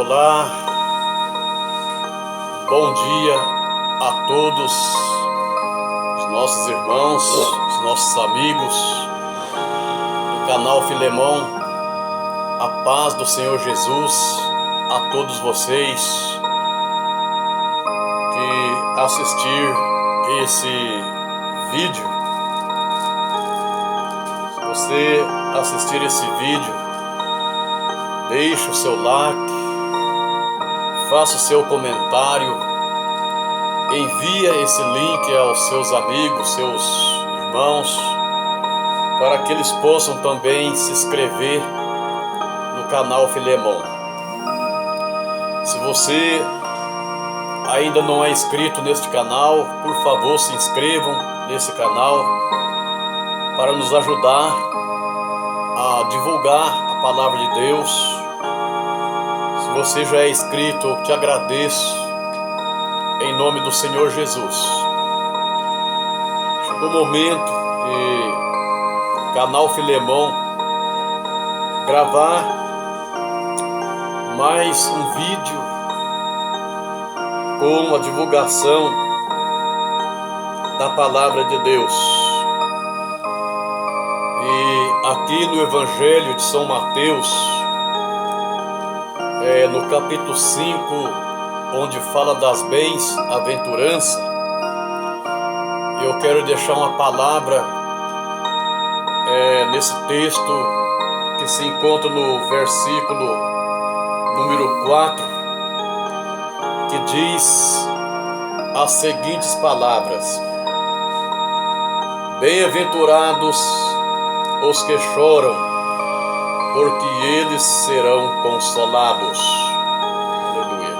Olá, bom dia a todos os nossos irmãos, os nossos amigos do canal Filemon. A paz do Senhor Jesus a todos vocês que assistir esse vídeo. Se você assistir esse vídeo, deixe o seu like, faça o seu comentário, envia esse link aos seus amigos, seus irmãos, para que eles possam também se inscrever no canal Filemon. Se você ainda não é inscrito neste canal, por favor se inscrevam nesse canal para nos ajudar a divulgar a palavra de Deus. Se você já é inscrito, eu te agradeço em nome do Senhor Jesus. Chegou o momento de canal Filemon gravar mais um vídeo com a divulgação da palavra de Deus. E aqui no Evangelho de São Mateus, no capítulo 5, onde fala das bem-aventuranças, eu quero deixar uma palavra nesse texto que se encontra no versículo número 4, que diz as seguintes palavras: Bem-aventurados os que choram, porque eles serão consolados. Aleluia.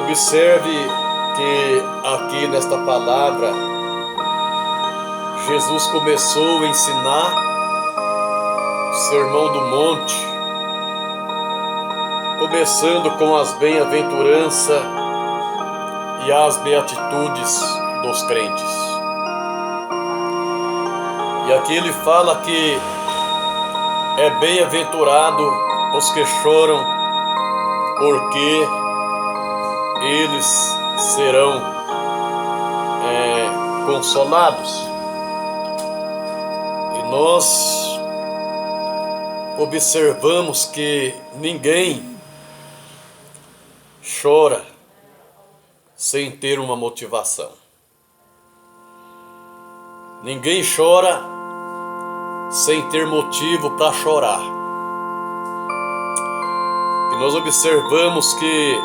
Observe que aqui nesta palavra, Jesus começou a ensinar o Sermão do Monte, começando com as bem-aventuranças e as beatitudes dos crentes. E aqui ele fala que é bem-aventurado os que choram, porque eles serão consolados. E nós observamos que ninguém chora sem ter uma motivação. Ninguém chora sem ter motivo para chorar. E nós observamos que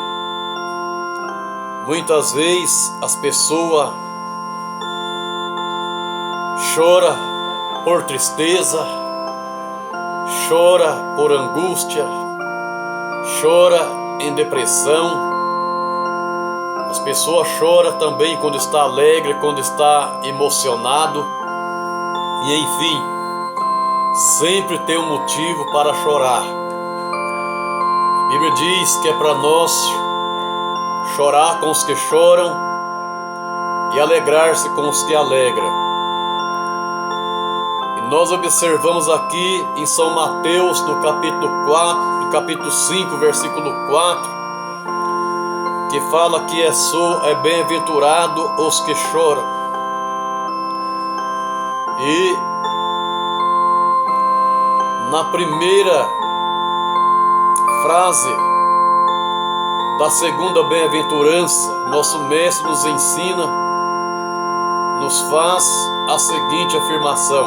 muitas vezes as pessoas choram por tristeza, chora por angústia, chora em depressão. As pessoas choram também quando está alegre, quando está emocionado. E enfim, sempre tem um motivo para chorar. A Bíblia diz que é para nós chorar com os que choram e alegrar-se com os que alegram. E nós observamos aqui em São Mateus, no capítulo 5, versículo 4, que fala que é bem-aventurado os que choram. E na primeira frase da segunda bem-aventurança, nosso mestre nos ensina, nos faz a seguinte afirmação: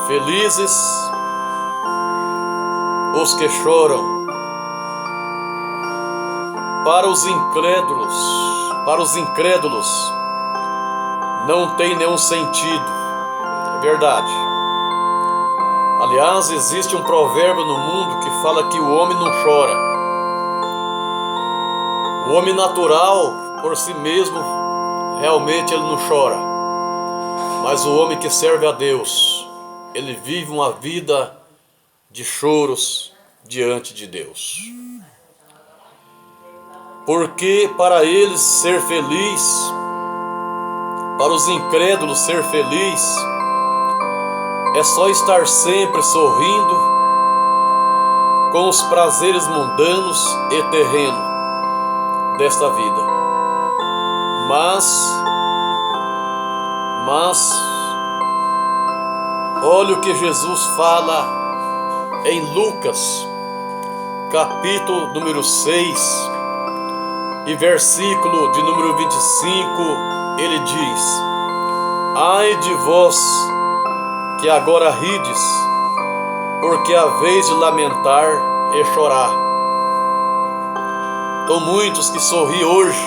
Felizes os que choram. Para os incrédulos não tem nenhum sentido. É verdade. Aliás, existe um provérbio no mundo que fala que o homem não chora. O homem natural, por si mesmo, realmente ele não chora. Mas o homem que serve a Deus, ele vive uma vida de choros diante de Deus. Porque para eles ser feliz, para os incrédulos ser feliz, é só estar sempre sorrindo, com os prazeres mundanos e terrenos desta vida. Mas olha o que Jesus fala em Lucas, capítulo número 6 e versículo de número 25, ele diz: ai de vós que agora rides, porque haveis de lamentar e chorar. Então muitos que sorriem hoje,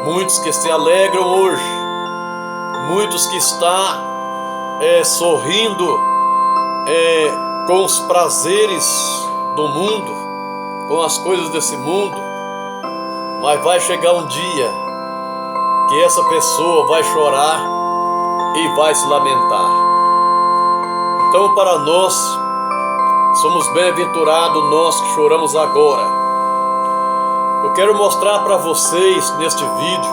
muitos que se alegram hoje, muitos que estão sorrindo com os prazeres do mundo, com as coisas desse mundo, mas vai chegar um dia que essa pessoa vai chorar e vai se lamentar. Então, para nós, somos bem-aventurados nós que choramos agora. Eu quero mostrar para vocês neste vídeo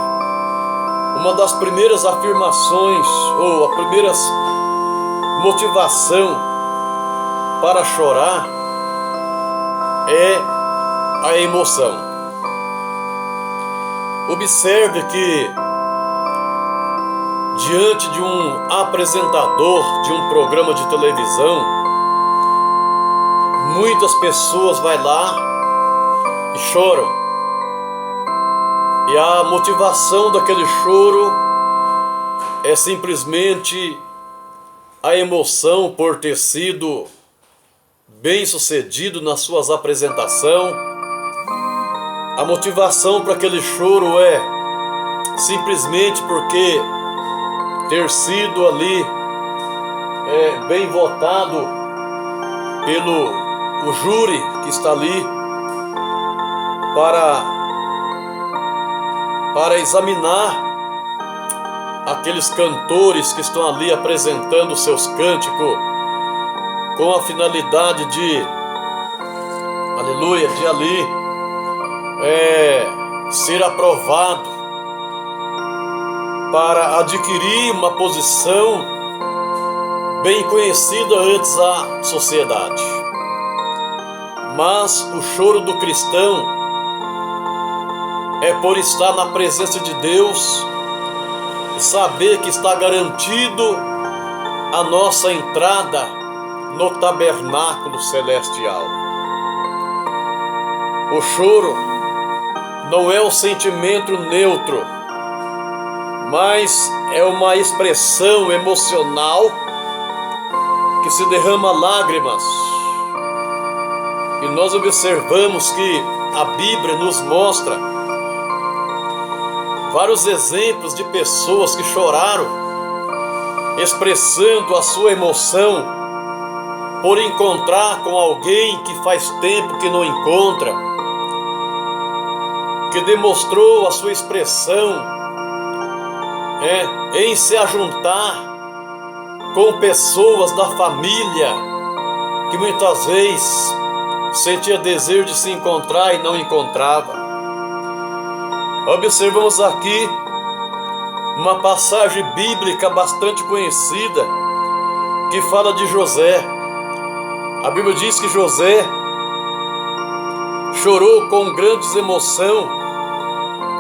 uma das primeiras afirmações, ou a primeira motivação para chorar é a emoção. Observe que diante de um apresentador de um programa de televisão, muitas pessoas vão lá e choram. E a motivação daquele choro é simplesmente a emoção por ter sido bem-sucedido nas suas apresentações. A motivação para aquele choro é simplesmente porque ter sido ali bem votado pelo o júri que está ali para examinar aqueles cantores que estão ali apresentando seus cânticos com a finalidade de, aleluia, de ali ser aprovado para adquirir uma posição bem conhecida antes da sociedade. Mas o choro do cristão é por estar na presença de Deus e saber que está garantido a nossa entrada no tabernáculo celestial. O choro não é um sentimento neutro, mas é uma expressão emocional que se derrama lágrimas. E nós observamos que a Bíblia nos mostra vários exemplos de pessoas que choraram, expressando a sua emoção por encontrar com alguém que faz tempo que não encontra, que demonstrou a sua expressão em se ajuntar com pessoas da família que muitas vezes sentia desejo de se encontrar e não encontrava. Observamos aqui uma passagem bíblica bastante conhecida que fala de José. A Bíblia diz que José chorou com grande emoção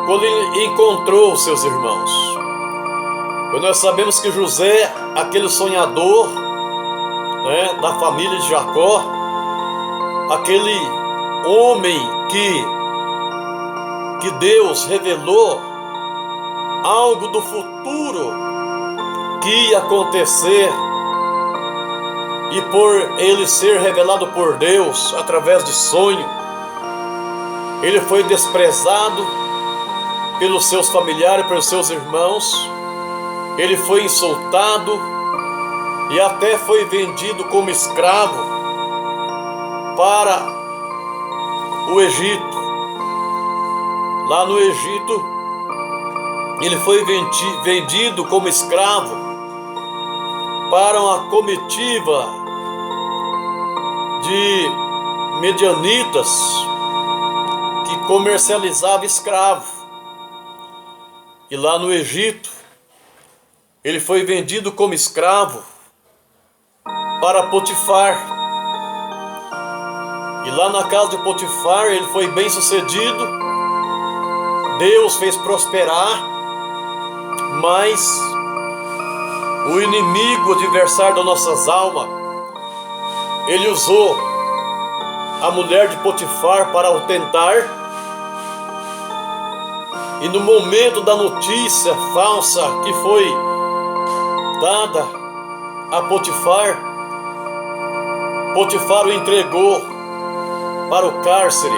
quando ele encontrou os seus irmãos. Nós sabemos que José, aquele sonhador da família de Jacó, aquele homem que Deus revelou algo do futuro que ia acontecer, e por ele ser revelado por Deus através de sonho, ele foi desprezado pelos seus familiares, pelos seus irmãos. Ele foi insultado e até foi vendido como escravo para o Egito. Lá no Egito, ele foi vendido como escravo para uma comitiva de medianitas que comercializava escravo. E lá no Egito, ele foi vendido como escravo para Potifar. E lá na casa de Potifar ele foi bem sucedido. Deus fez prosperar, mas o inimigo, o adversário das nossas almas, ele usou a mulher de Potifar para o tentar. E no momento da notícia falsa que foi dada a Potifar, Potifar o entregou para o cárcere.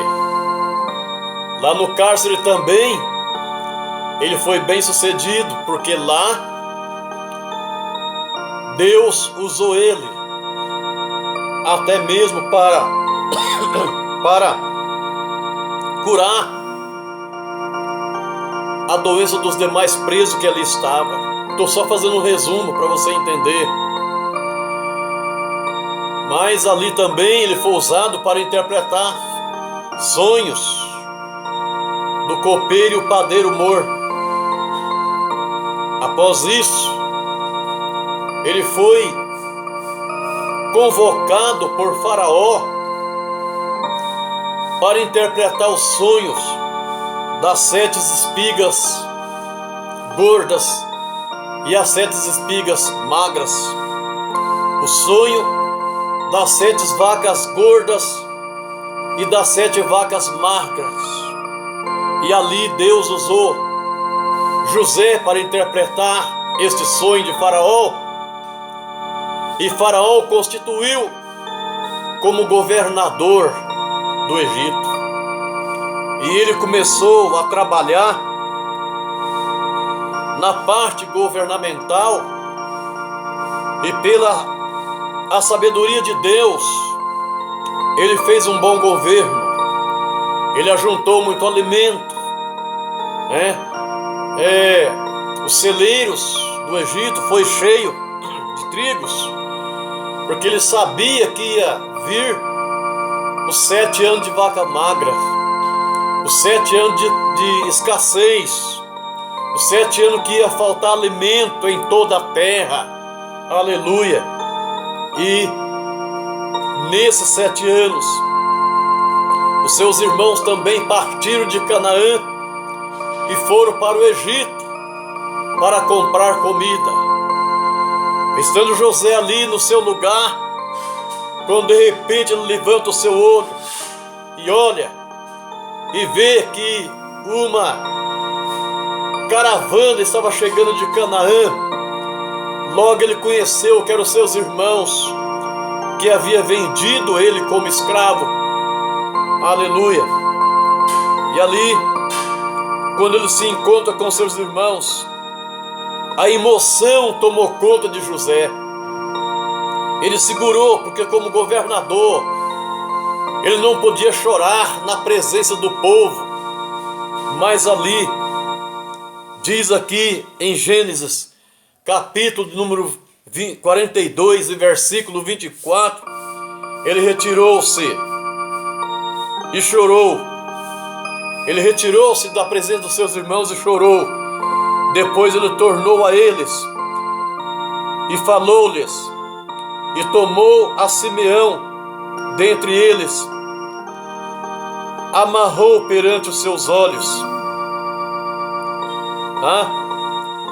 Lá no cárcere também ele foi bem sucedido, porque lá Deus usou ele até mesmo para curar a doença dos demais presos que ali estavam. Estou só fazendo um resumo para você entender. Mas ali também ele foi usado para interpretar sonhos do copeiro e o padeiro Mor. Após isso, ele foi convocado por Faraó para interpretar os sonhos das 7 espigas gordas e as 7 espigas magras. O sonho das 7 vacas gordas e das 7 vacas magras. E ali Deus usou José para interpretar este sonho de Faraó. E Faraó o constituiu como governador do Egito. E ele começou a trabalhar na parte governamental, e pela a sabedoria de Deus, ele fez um bom governo. Ele ajuntou muito alimento, os celeiros do Egito foi cheio de trigos, porque ele sabia que ia vir os 7 anos de vaca magra, os 7 anos de escassez, os 7 anos que ia faltar alimento em toda a terra. Aleluia! E nesses 7 anos, os seus irmãos também partiram de Canaã e foram para o Egito para comprar comida. Estando José ali no seu lugar, quando de repente ele levanta o seu olho e olha e vê que uma caravana estava chegando de Canaã, logo ele conheceu que eram os seus irmãos que havia vendido ele como escravo. Aleluia! E ali, quando ele se encontra com seus irmãos, a emoção tomou conta de José. Ele segurou, porque como governador, ele não podia chorar na presença do povo. Mas ali, diz aqui em Gênesis, capítulo número 42 e versículo 24, ele retirou-se e chorou. Ele retirou-se da presença dos seus irmãos e chorou. Depois ele tornou a eles e falou-lhes, e tomou a Simeão dentre eles, amarrou perante os seus olhos.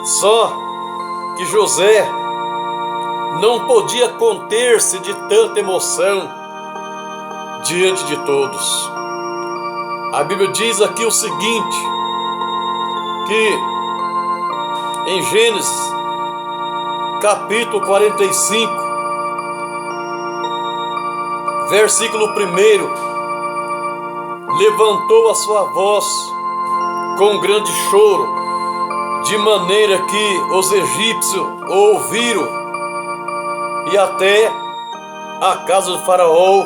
Só que José não podia conter-se de tanta emoção diante de todos. A Bíblia diz aqui o seguinte, que em Gênesis capítulo 45, versículo 1, levantou a sua voz com grande choro, de maneira que os egípcios ouviram, e até a casa de Faraó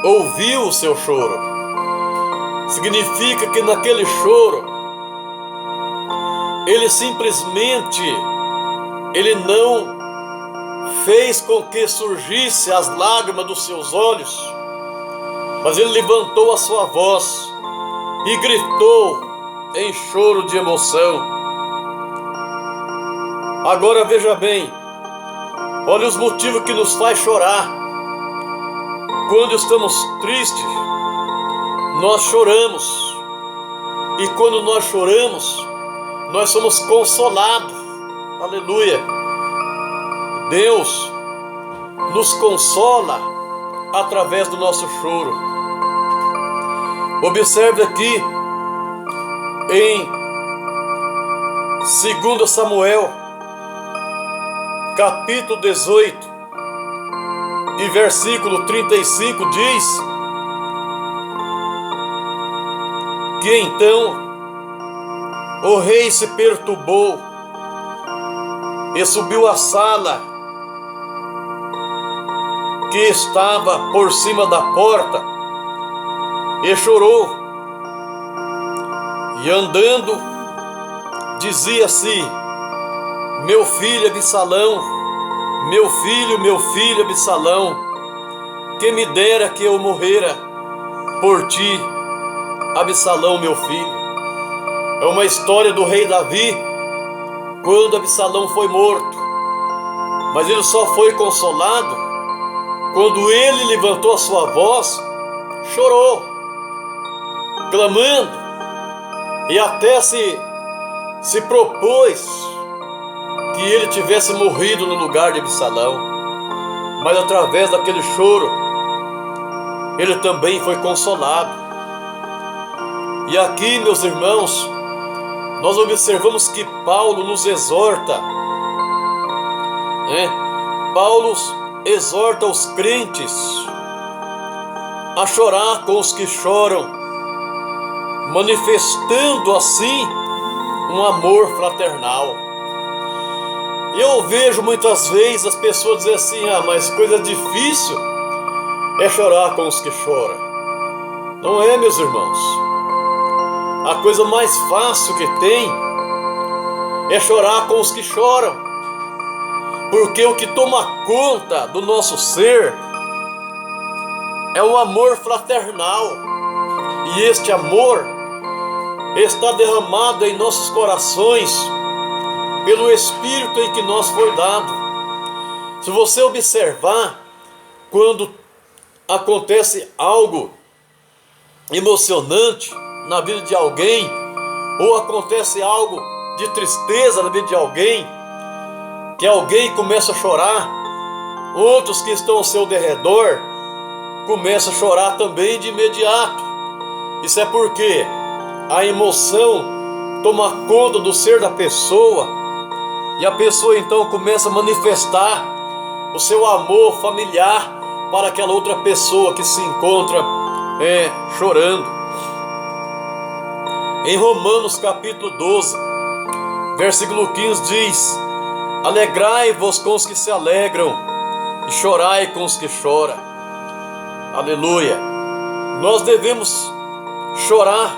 ouviu o seu choro. Significa que naquele choro, ele simplesmente, ele não fez com que surgisse as lágrimas dos seus olhos, mas ele levantou a sua voz e gritou em choro de emoção. Agora veja bem, olha os motivos que nos faz chorar. quando estamos tristes, nós choramos. E quando nós choramos, nós somos consolados. Aleluia. Deus nos consola através do nosso choro. Observe aqui em 2 Samuel, capítulo 18 e versículo 35 diz que então o rei se perturbou e subiu à sala que estava por cima da porta e chorou, e andando dizia assim: meu filho Absalão, meu filho Absalão, que me dera que eu morrera por ti, Absalão, meu filho. É uma história do rei Davi, quando Absalão foi morto, mas ele só foi consolado quando ele levantou a sua voz, chorou, clamando, e até se propôs que ele tivesse morrido no lugar de Absalão. Mas através daquele choro, ele também foi consolado. E aqui, meus irmãos, nós observamos que Paulo nos exorta, Paulo exorta os crentes a chorar com os que choram, manifestando assim um amor fraternal. Eu vejo muitas vezes as pessoas dizer assim: mas coisa difícil é chorar com os que choram. Não é, meus irmãos. A coisa mais fácil que tem é chorar com os que choram, porque o que toma conta do nosso ser é o amor fraternal, e este amor está derramado em nossos corações pelo Espírito em que nos foi dado. Se você observar, quando acontece algo emocionante na vida de alguém, ou acontece algo de tristeza na vida de alguém, que alguém começa a chorar, outros que estão ao seu derredor começam a chorar também de imediato. Isso é porque a emoção toma conta do ser da pessoa, e a pessoa então começa a manifestar o seu amor familiar para aquela outra pessoa que se encontra chorando. Em Romanos capítulo 12, versículo 15 diz: alegrai-vos com os que se alegram e chorai com os que choram. Aleluia. Nós devemos chorar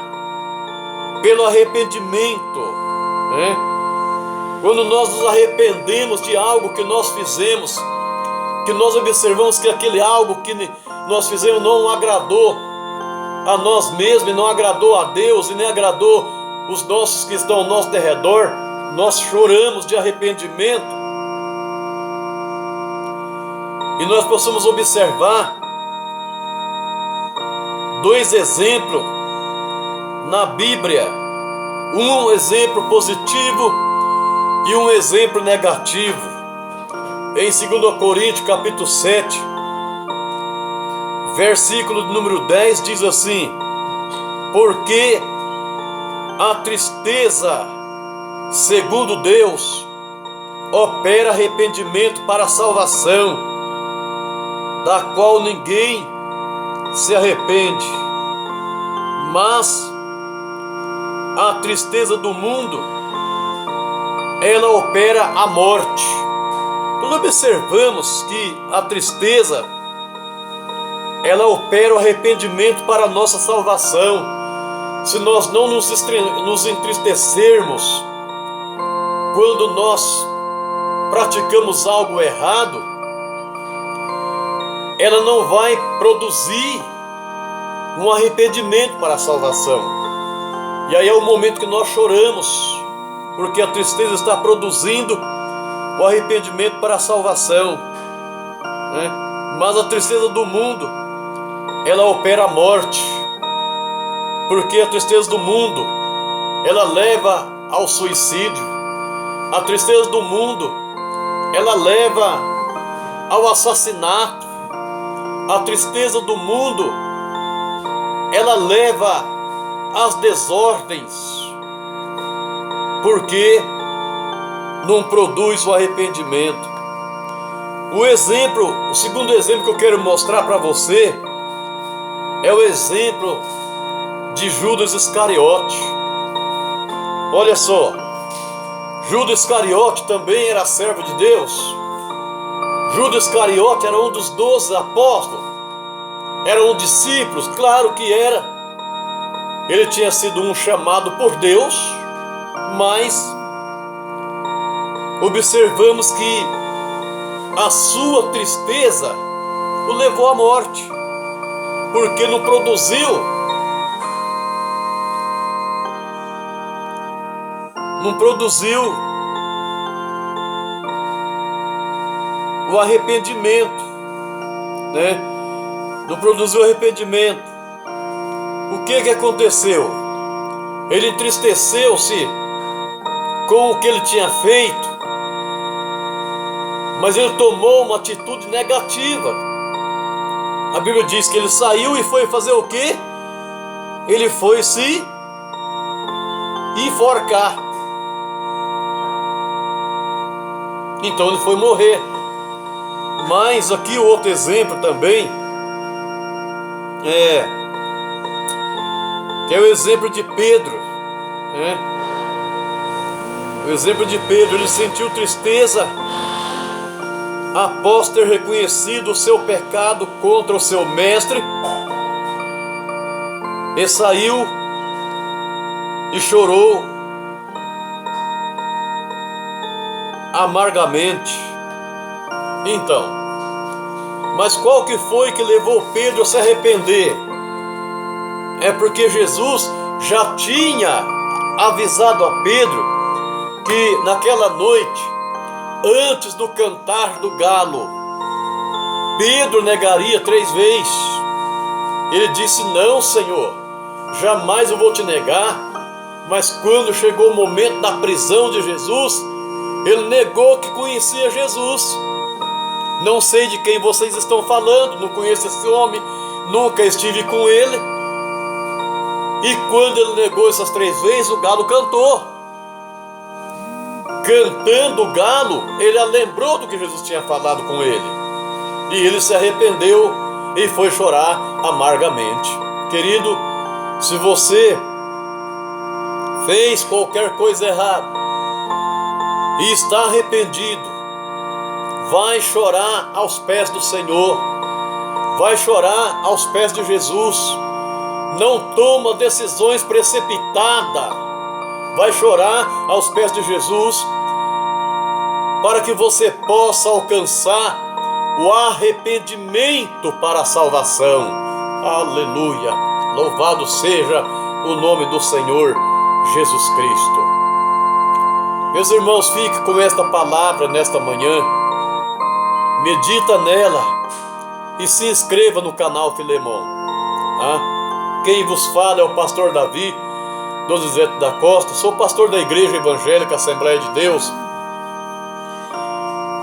pelo arrependimento, Quando nós nos arrependemos de algo que nós fizemos, que nós observamos que aquele algo que nós fizemos não agradou a nós mesmos, e não agradou a Deus, e nem agradou os nossos que estão ao nosso derredor, nós choramos de arrependimento. E nós possamos observar dois exemplos na Bíblia, um exemplo positivo e um exemplo negativo. Em 2 Coríntios capítulo 7, versículo número 10 diz assim: porque a tristeza, segundo Deus, opera arrependimento para a salvação, da qual ninguém se arrepende, mas a tristeza do mundo, ela opera a morte. Nós observamos que a tristeza, ela opera o arrependimento para a nossa salvação. Se nós não nos entristecermos quando nós praticamos algo errado, ela não vai produzir um arrependimento para a salvação. E aí é o momento que nós choramos, porque a tristeza está produzindo o arrependimento para a salvação, Mas a tristeza do mundo, ela opera a morte, porque a tristeza do mundo, ela leva ao suicídio. A tristeza do mundo, ela leva ao assassinato. A tristeza do mundo, ela leva às desordens, porque não produz o arrependimento. O segundo exemplo que eu quero mostrar para você é o exemplo de Judas Iscariote. Olha só, Judas Iscariote também era servo de Deus. Judas Iscariote era um dos 12 apóstolos, era um discípulo, claro que era. Ele tinha sido um chamado por Deus, mas observamos que a sua tristeza o levou à morte, porque não produziu o arrependimento, né? Não produziu arrependimento. O que aconteceu? Ele entristeceu-se com o que ele tinha feito, mas ele tomou uma atitude negativa. A Bíblia diz que ele saiu e foi fazer o quê? Ele foi se enforcar. Então ele foi morrer. Mas aqui outro exemplo também que é o exemplo de Pedro, né? O exemplo de Pedro, ele sentiu tristeza após ter reconhecido o seu pecado contra o seu mestre, e saiu e chorou amargamente. Então, mas qual que foi que levou Pedro a se arrepender? É porque Jesus já tinha avisado a Pedro que naquela noite, antes do cantar do galo, Pedro negaria 3 vezes. Ele disse: não, Senhor, jamais eu vou te negar. Mas quando chegou o momento da prisão de Jesus, ele negou que conhecia Jesus. Não sei de quem vocês estão falando, não conheço esse homem, nunca estive com ele. E quando ele negou essas 3 vezes, o galo cantou. Cantando o galo, ele lembrou do que Jesus tinha falado com ele, e ele se arrependeu e foi chorar amargamente. Querido, se você fez qualquer coisa errada e está arrependido, vai chorar aos pés do Senhor, vai chorar aos pés de Jesus. Não toma decisões precipitadas, vai chorar aos pés de Jesus, para que você possa alcançar o arrependimento para a salvação. Aleluia! Louvado seja o nome do Senhor Jesus Cristo. Meus irmãos, fique com esta palavra nesta manhã, medita nela e se inscreva no canal Filemon. Quem vos fala é o pastor Davi Donizete da Costa. Sou pastor da Igreja Evangélica Assembleia de Deus,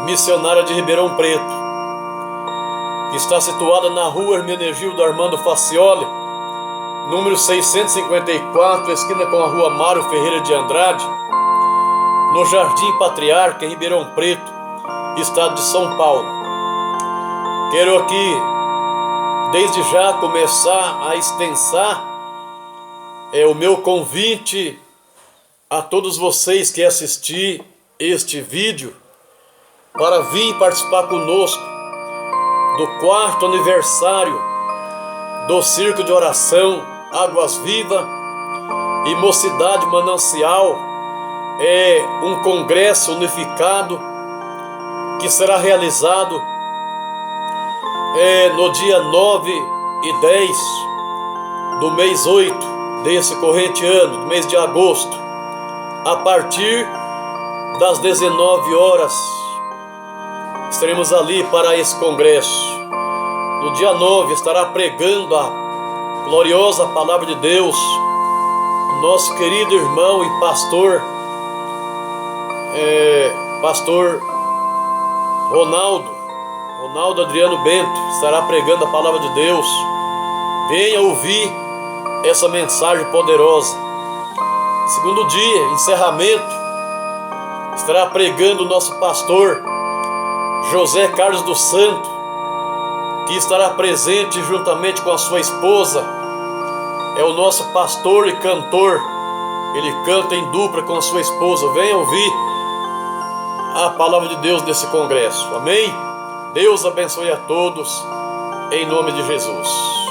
missionária de Ribeirão Preto, que está situada na rua Hermenegildo Armando Facioli, número 654, esquina com a rua Mário Ferreira de Andrade, no Jardim Patriarca, em Ribeirão Preto, estado de São Paulo. Quero aqui, desde já, começar a extensar o meu convite a todos vocês que assistir este vídeo, para vir participar conosco do 4º aniversário do Circo de Oração Águas Vivas e Mocidade Manancial. É um congresso unificado que será realizado no dia 9 e 10 do mês 8 desse corrente ano, do mês de agosto, a partir das 19 horas. Estaremos ali para esse congresso, no dia 9, estará pregando a gloriosa palavra de Deus, o nosso querido irmão e pastor, pastor Ronaldo Adriano Bento, estará pregando a palavra de Deus. Venha ouvir essa mensagem poderosa. Segundo dia, encerramento, estará pregando o nosso pastor José Carlos dos Santos, que estará presente juntamente com a sua esposa. É o nosso pastor e cantor. Ele canta em dupla com a sua esposa. Venha ouvir a palavra de Deus nesse congresso. Amém? Deus abençoe a todos, em nome de Jesus.